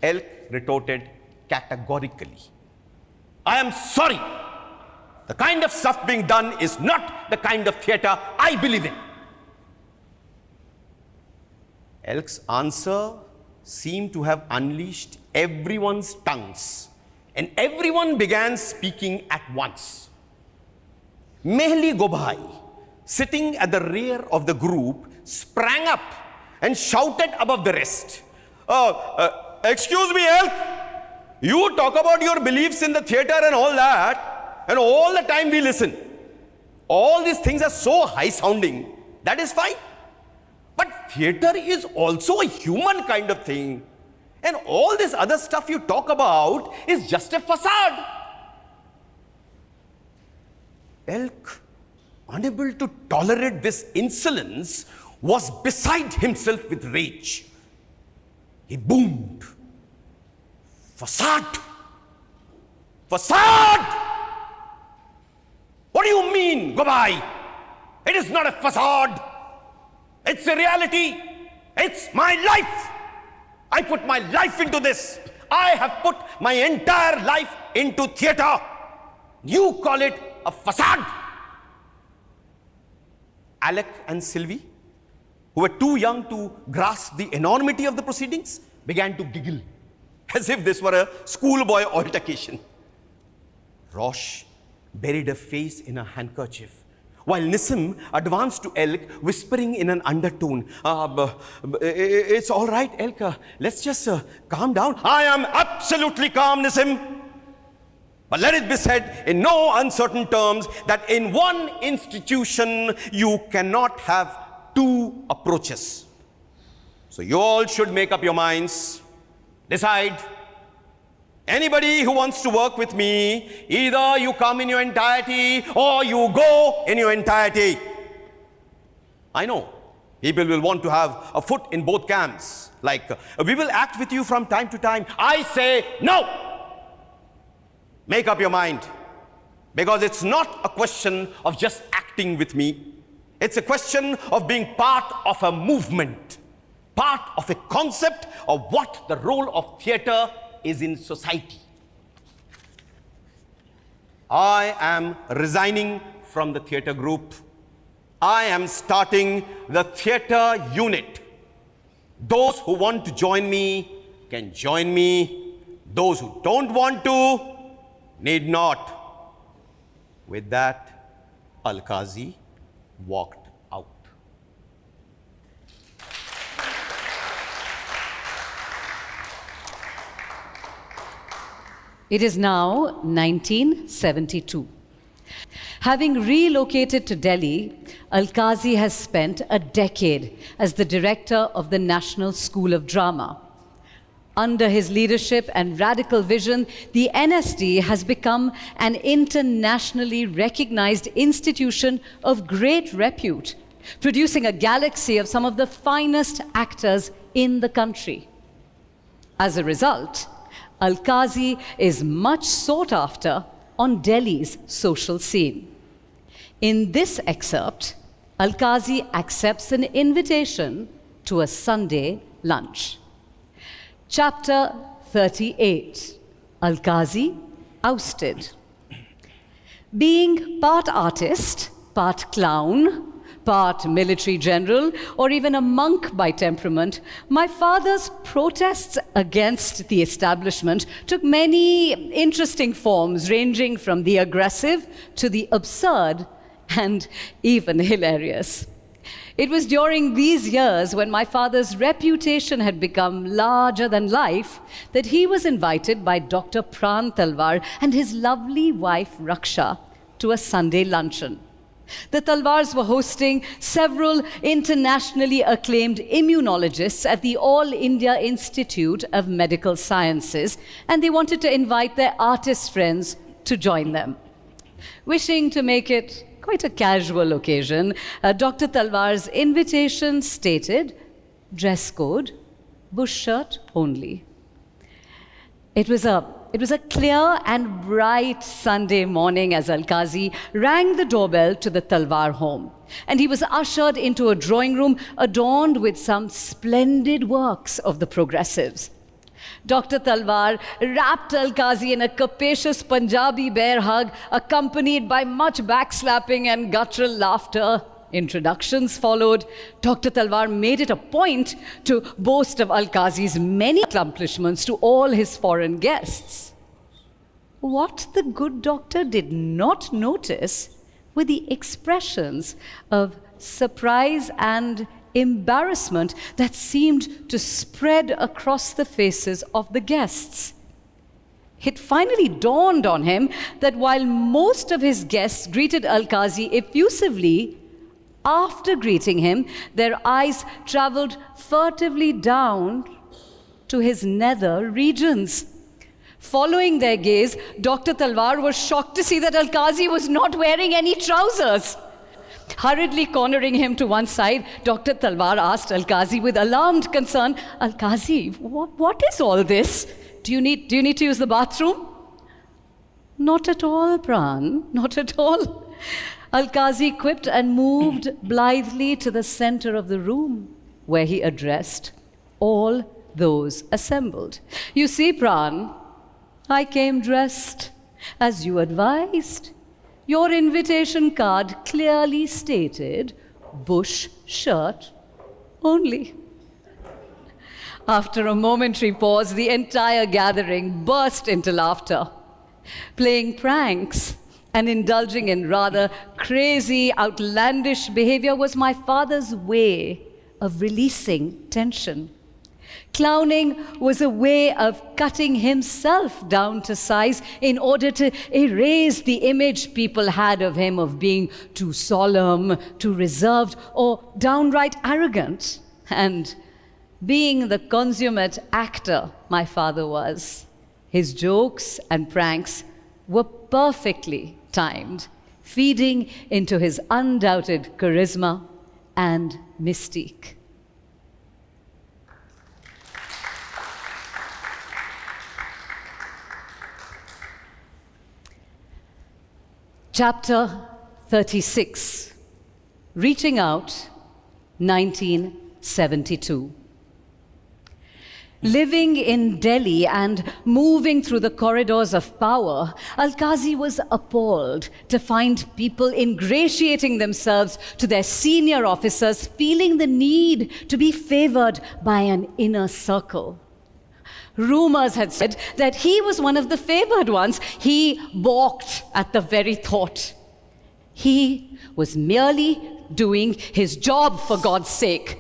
Elk retorted categorically. "I am sorry. The kind of stuff being done is not the kind of theatre I believe in." Elk's answer seemed to have unleashed everyone's tongues, and everyone began speaking at once. Mehli Gobhai, sitting at the rear of the group, sprang up and shouted above the rest, "Excuse me, Elk, you talk about your beliefs in the theatre and all that, and all the time we listen. All these things are so high-sounding. That is fine. But theatre is also a human kind of thing. And all this other stuff you talk about is just a facade." Elk, unable to tolerate this insolence, was beside himself with rage. He boomed, "Facade! Facade! What do you mean, Gobai? It is not a facade. It's a reality. It's my life. I put my life into this. I have put my entire life into theatre. You call it a facade?" Alec and Sylvie, who were too young to grasp the enormity of the proceedings, began to giggle as if this were a schoolboy altercation. Rosh buried her face in a handkerchief, while Nissim advanced to Elk, whispering in an undertone, "It's all right, Elk. Let's just calm down." "I am absolutely calm, Nissim. But let it be said in no uncertain terms that in one institution you cannot have two approaches. So you all should make up your minds. Decide. Anybody who wants to work with me, either you come in your entirety or you go in your entirety." I know People will want to have a foot in both camps. Like, we will act with you from time to time. I say no. Make up your mind. Because it's not a question of just acting with me. It's a question of being part of a movement, part of a concept of what the role of theatre is in society. I am resigning from the theatre group. I am starting the theatre unit. Those who want to join me can join me. Those who don't want to need not. With that, Alkazi walked out. It is now 1972. Having relocated to Delhi, Alkazi has spent a decade as the director of the National School of Drama. Under his leadership and radical vision, the NSD has become an internationally recognized institution of great repute, producing a galaxy of some of the finest actors in the country. As a result, Alkazi is much sought after on Delhi's social scene. In this excerpt, Alkazi accepts an invitation to a Sunday lunch. Chapter 38, Alkazi ousted. Being part artist, part clown, part military general, or even a monk by temperament, my father's protests against the establishment took many interesting forms, ranging from the aggressive to the absurd and even hilarious. It was during these years, when my father's reputation had become larger than life, that he was invited by Dr. Pran Talwar and his lovely wife Raksha to a Sunday luncheon. The Talwars were hosting several internationally acclaimed immunologists at the All India Institute of Medical Sciences, and they wanted to invite their artist friends to join them. Wishing to make it quite a casual occasion, Dr. Talwar's invitation stated, dress code, bush shirt only. It was a clear and bright Sunday morning as Alkazi rang the doorbell to the Talwar home, and he was ushered into a drawing room adorned with some splendid works of the progressives. Dr. Talwar wrapped Alkazi in a capacious Punjabi bear hug, accompanied by much backslapping and guttural laughter. Introductions followed. Dr. Talwar made it a point to boast of Alkazi's many accomplishments to all his foreign guests. What the good doctor did not notice were the expressions of surprise and embarrassment that seemed to spread across the faces of the guests. It finally dawned on him that while most of his guests greeted Alkazi effusively, after greeting him, their eyes traveled furtively down to his nether regions. Following their gaze, Dr. Talwar was shocked to see that Alkazi was not wearing any trousers. Hurriedly cornering him to one side, Dr. Talwar asked Alkazi with alarmed concern, Alkazi, what is all this? Do you need to use the bathroom? Not at all, Pran, not at all. Alkazi quipped and moved blithely to the center of the room, where he addressed all those assembled. You see, Pran, I came dressed as you advised. Your invitation card clearly stated bush shirt only. After a momentary pause, the entire gathering burst into laughter. Playing pranks and indulging in rather crazy, outlandish behavior was my father's way of releasing tension. Clowning was a way of cutting himself down to size in order to erase the image people had of him of being too solemn, too reserved, or downright arrogant. And being the consummate actor my father was, his jokes and pranks were perfectly timed, feeding into his undoubted charisma and mystique. Chapter 36, Reaching Out, 1972. Living in Delhi and moving through the corridors of power, Alkazi was appalled to find people ingratiating themselves to their senior officers, feeling the need to be favored by an inner circle. Rumors had said that he was one of the favored ones. He balked at the very thought. He was merely doing his job, for God's sake.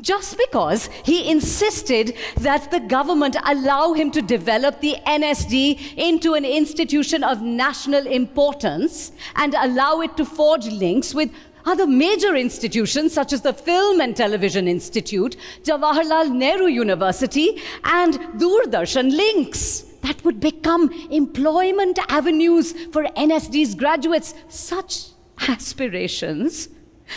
Just because he insisted that the government allow him to develop the NSD into an institution of national importance and allow it to forge links with other major institutions such as the Film and Television Institute, Jawaharlal Nehru University, and Doordarshan links that would become employment avenues for NSD's graduates. Such aspirations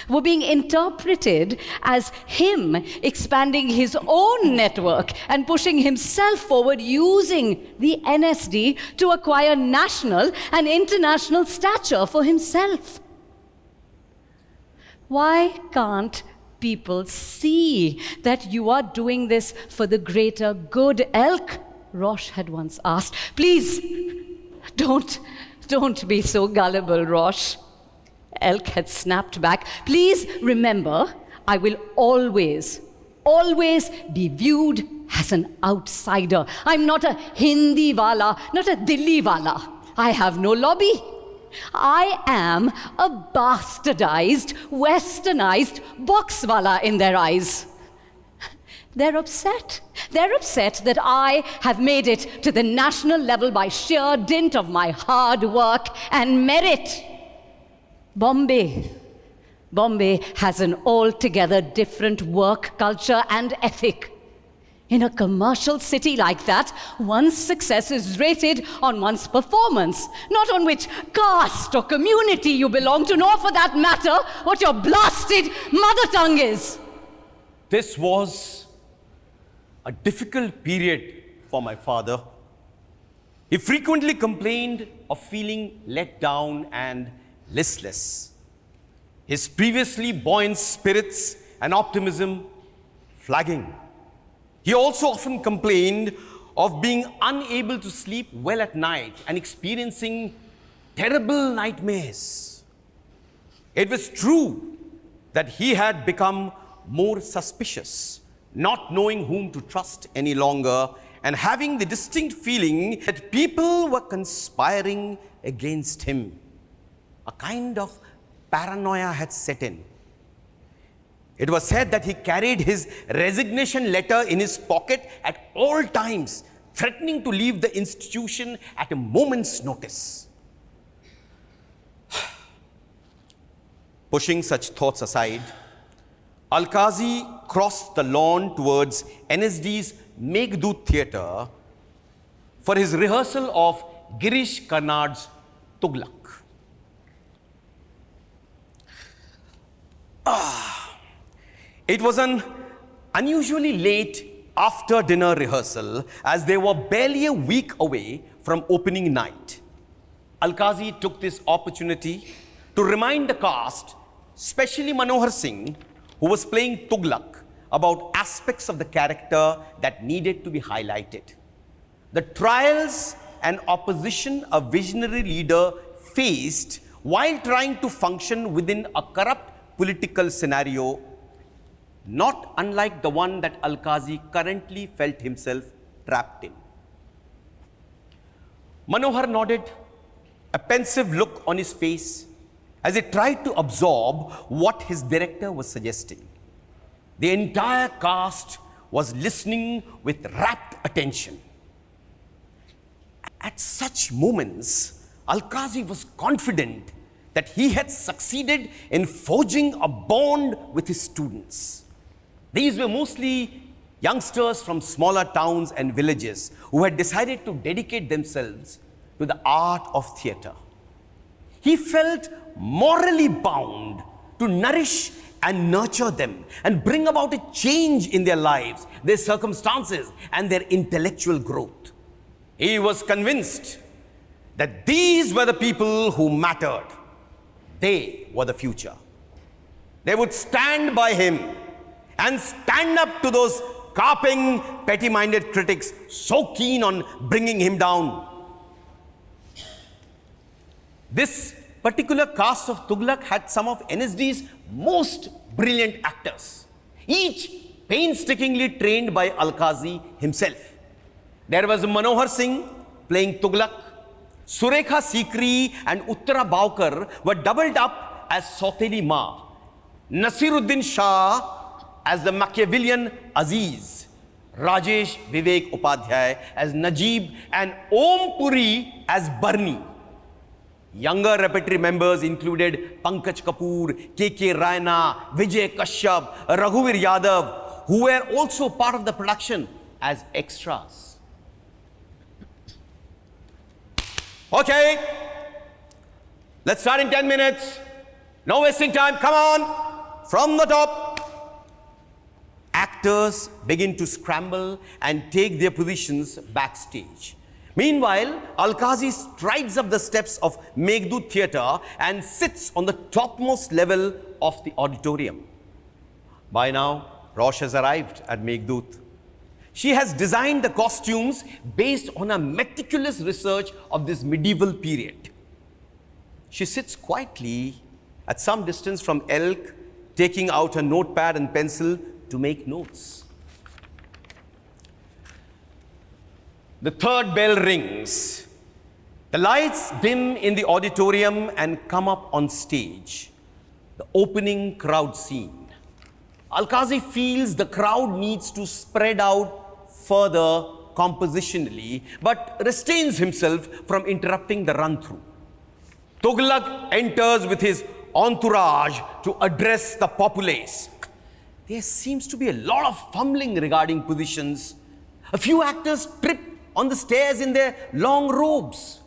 were being interpreted as him expanding his own network and pushing himself forward using the NSD to acquire national and international stature for himself. Why can't people see that you are doing this for the greater good, Elk? Rosh had once asked. Please, don't be so gullible, Rosh. Elk had snapped back. Please remember, I will always be viewed as an outsider. I'm not a Hindi wala, not a Delhi wala. I have no lobby. I am a bastardized, westernized boxwala in their eyes. They're upset. They're upset that I have made it to the national level by sheer dint of my hard work and merit. Bombay has an altogether different work culture and ethic. In a commercial city like that, one's success is rated on one's performance, not on which caste or community you belong to, nor for that matter, what your blasted mother tongue is. This was a difficult period for my father. He frequently complained of feeling let down and listless. His previously buoyant spirits and optimism flagging. He also often complained of being unable to sleep well at night and experiencing terrible nightmares. It was true that he had become more suspicious, not knowing whom to trust any longer, and having the distinct feeling that people were conspiring against him. A kind of paranoia had set in. It was said that he carried his resignation letter in his pocket at all times, threatening to leave the institution at a moment's notice. Pushing such thoughts aside, Alkazi crossed the lawn towards NSD's Meghdoot Theatre for his rehearsal of Girish Karnad's Tughlaq. It was an unusually late after-dinner rehearsal, as they were barely a week away from opening night. Alkazi took this opportunity to remind the cast, especially Manohar Singh, who was playing Tughlaq, about aspects of the character that needed to be highlighted. The trials and opposition a visionary leader faced while trying to function within a corrupt political scenario, not unlike the one that Alkazi currently felt himself trapped in. Manohar nodded, a pensive look on his face, as he tried to absorb what his director was suggesting. The entire cast was listening with rapt attention. At such moments, Alkazi was confident that he had succeeded in forging a bond with his students. These were mostly youngsters from smaller towns and villages who had decided to dedicate themselves to the art of theatre. He felt morally bound to nourish and nurture them and bring about a change in their lives, their circumstances, and their intellectual growth. He was convinced that these were the people who mattered. They were the future. They would stand by him and stand up to those carping, petty-minded critics so keen on bringing him down. This particular cast of Tughlaq had some of NSD's most brilliant actors, each painstakingly trained by Alkazi himself. There was Manohar Singh playing Tughlaq. Surekha Sikri and Uttara Baukar were doubled up as Sauteli Ma. Nasiruddin Shah as the Machiavellian Aziz. Rajesh Vivek Upadhyay as Najib and Om Puri as Barni. Younger repertory members included Pankaj Kapoor, K.K. Raina, Vijay Kashyap, Raghuvir Yadav, who were also part of the production as extras. Okay, let's start in 10 minutes. No wasting time, come on, from the top. Actors begin to scramble and take their positions backstage. Meanwhile, Alkazi strides up the steps of Meghdut Theatre and sits on the topmost level of the auditorium. By now, Rosh has arrived at Meghdut. She has designed the costumes based on a meticulous research of this medieval period. She sits quietly at some distance from Elk, taking out a notepad and pencil to make notes. The third bell rings. The lights dim in the auditorium and come up on stage. The opening crowd scene. Alkazi feels the crowd needs to spread out further compositionally, but restrains himself from interrupting the run-through. Tughlaq enters with his entourage to address the populace. There seems to be a lot of fumbling regarding positions. A few actors trip on the stairs in their long robes.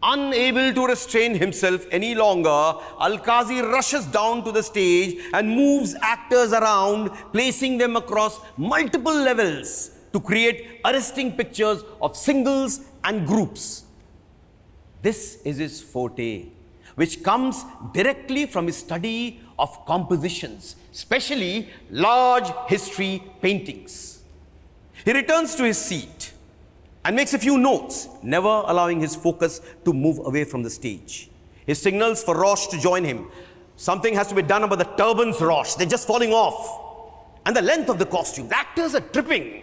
Unable to restrain himself any longer, Alkazi rushes down to the stage and moves actors around, placing them across multiple levels to create arresting pictures of singles and groups. This is his forte, which comes directly from his study of compositions, especially large history paintings. He returns to his seat and makes a few notes, never allowing his focus to move away from the stage. He signals for Rosh to join him. Something has to be done about the turbans, Rosh. They're just falling off. And the length of the costume. The actors are tripping.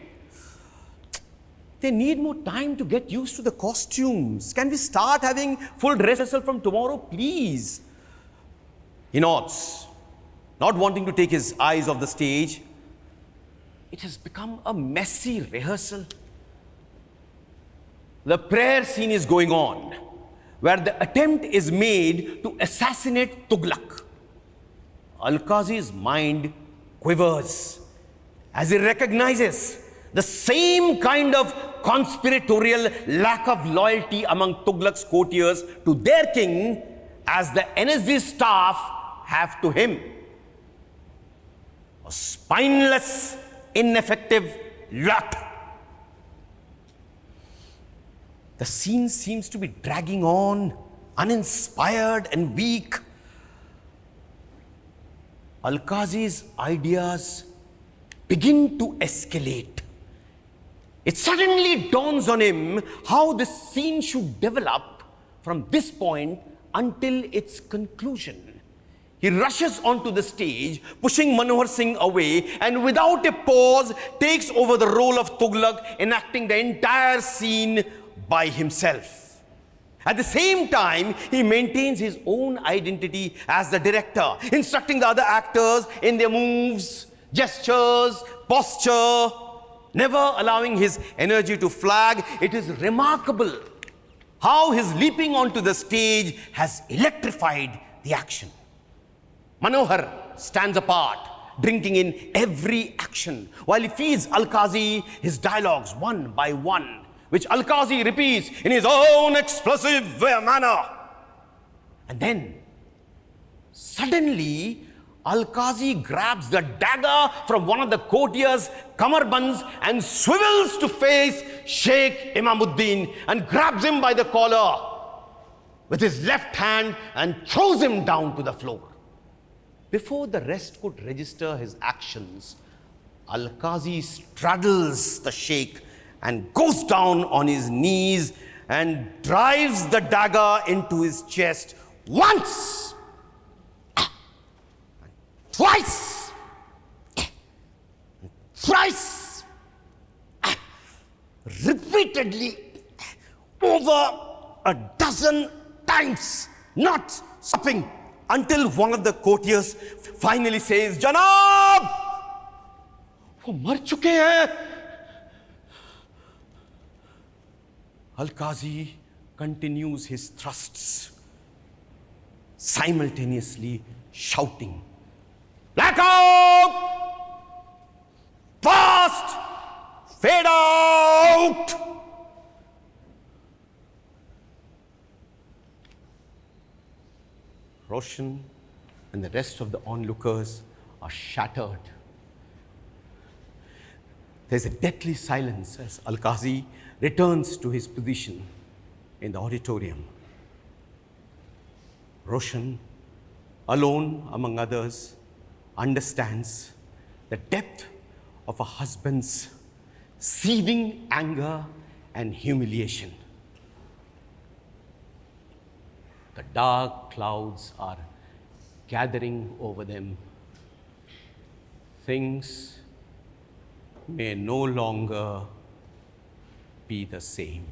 They need more time to get used to the costumes. Can we start having full dress rehearsal from tomorrow, please? He nods, not wanting to take his eyes off the stage. It has become a messy rehearsal. The prayer scene is going on, where the attempt is made to assassinate Tughlaq. Alkazi's mind quivers as he recognizes the same kind of conspiratorial lack of loyalty among Tughlaq's courtiers to their king as the NSD staff have to him. A spineless, ineffective lot. The scene seems to be dragging on, uninspired and weak. Alkazi's ideas begin to escalate. It suddenly dawns on him how this scene should develop from this point until its conclusion. He rushes onto the stage, pushing Manohar Singh away, and without a pause takes over the role of Tughlaq, enacting the entire scene by himself. At the same time, he maintains his own identity as the director, instructing the other actors in their moves, gestures, posture, never allowing his energy to flag. It is remarkable how his leaping onto the stage has electrified the action. Manohar stands apart, drinking in every action, while he feeds Alkazi his dialogues one by one, which Alkazi repeats in his own explosive manner. And then, suddenly, Alkazi grabs the dagger from one of the courtiers' kamarbands and swivels to face Sheikh Imamuddin and grabs him by the collar with his left hand and throws him down to the floor. Before the rest could register his actions, Alkazi straddles the Sheikh and goes down on his knees and drives the dagger into his chest once, twice, thrice, repeatedly, over a dozen times, not stopping, until one of the courtiers finally says, "Janab, वो मर चुके हैं." Alkazi continues his thrusts, simultaneously shouting, "Black out! Fast! Fade out!" Roshan and the rest of the onlookers are shattered. There's a deathly silence as Alkazi returns to his position in the auditorium. Roshan, alone among others, understands the depth of a husband's seething anger and humiliation. The dark clouds are gathering over them. Things may no longer be the same.